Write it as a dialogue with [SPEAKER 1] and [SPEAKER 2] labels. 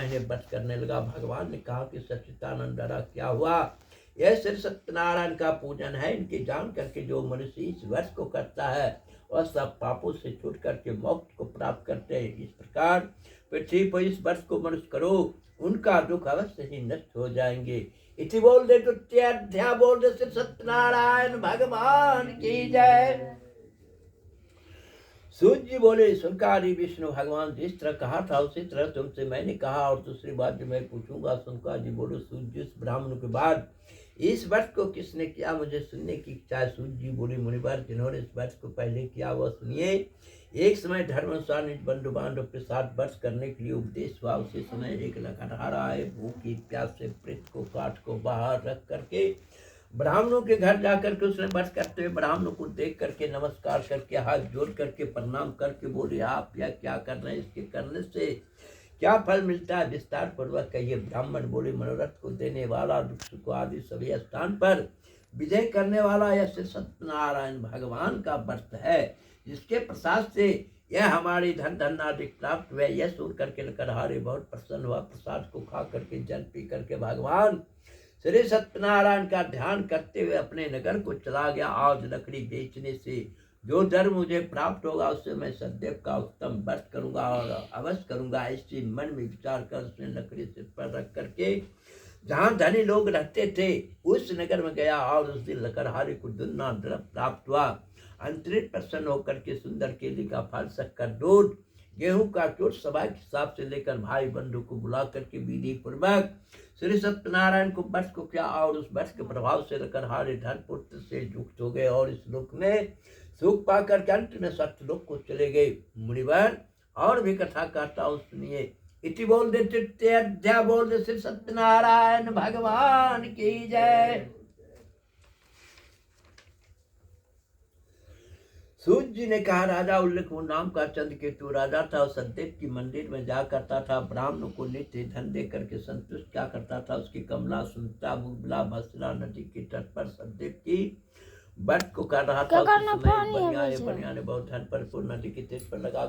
[SPEAKER 1] महीने व्रत करने लगा। भगवान ने कहा कि सच्चिदानंद दादा क्या हुआ? यह श्री सत्यनारायण का पूजन है। इनके जान करके जो मनुष्य इस व्रत को करता है वह सब पापों से छूट करके मोक्ष को प्राप्त करते हैं। इस प्रकार पृथ्वी पर इस व्रत को मनुष्य करो, उनका दुख अवश्य ही नष्ट हो जाएंगे। इति बोल दे तो अध्याय बोल दे श्री सत्यनारायण भगवान की जय। सूर्य जी बोले, सुनकारी विष्णु भगवान जिस तरह कहा था उसी तरह तुमसे मैंने कहा, और दूसरी बात जो मैं पूछूंगा। सुनकार जी बोलो, सूर्य जी उस ब्राह्मण के बाद इस व्रत को किसने किया, मुझे सुनने की इच्छा है। सूर्य जी बोले, मुनिवर जिन्होंने इस व्रत को पहले किया वह सुनिए। एक समय धर्मानुसार निज बंधु बांधव के साथ व्रत करने के लिए उपदेश हुआ। उसी समय एक लकड़हारा आए, भूखी प्यास से प्रेत को काट को बाहर रख करके ब्राह्मणों के घर जाकर के उसने व्रत करते हुए ब्राह्मणों को देख करके नमस्कार करके हाथ जोड़ करके प्रणाम करके बोले, आप यह क्या कर रहे हैं? इसके करने से क्या फल मिलता है? विस्तार पूर्वक कहिए। ब्राह्मण बोले, मनोरथ को देने वाला, दुख सुख आदि सभी स्थान पर विजय करने वाला यह श्री सत्यनारायण भगवान का व्रत है, जिसके प्रसाद से यह हमारी धन धनादि प्राप्त हुए। यह सुन करके लकड़हारे बहुत प्रसन्न हुआ। प्रसाद को खा करके जल पी करके भगवान श्री सत्यनारायण का ध्यान करते हुए अपने नगर को चला गया। आज लकड़ी बेचने से जो धर्म मुझे प्राप्त होगा उससे मैं सदैव का उत्तम व्रत करूंगा और अवश्य करूंगा। ऐसी मन में विचार कर उसने लकड़ी सिर पर रख करके जहाँ धनी लोग रहते थे उस नगर में गया और उस दिन लकड़हारे को दुना द्रव्य प्राप्त हुआ। अंतरिक्ष प्रसन्न होकर के सुंदर केले का फल, शक्कर, दूध, गेहूं का चोट सभा के हिसाब से लेकर भाई बंधु को बुला करके विधि पूर्वक श्री सत्यनारायण को व्रत को किया और उस व्रत के प्रभाव से लकड़हारे धन पुत्र से युक्त हो गए और इस लोक में सुख पाकर के अंत में सत्य लोक को चले गए। मुनिवर और भी कथा कहता हूँ, सुनिए। इति बोल दे तृतीय अध्याय बोल दे श्री सत्यनारायण भगवान की जय। सूर्य जी ने कहा, राजा उल्लेख नाम का चंद्रकेतु राजा था और सदैव की मंदिर में जा करता था। ब्राह्मणों को नित्य धन दे करके संतुष्ट क्या करता था। उसकी कमला सुनता मुगला भसरा नदी के तट पर सदैव की व्रत को कर रहा था। उस समय बनिया ने बहुत धन पर नदी के तट पर लगा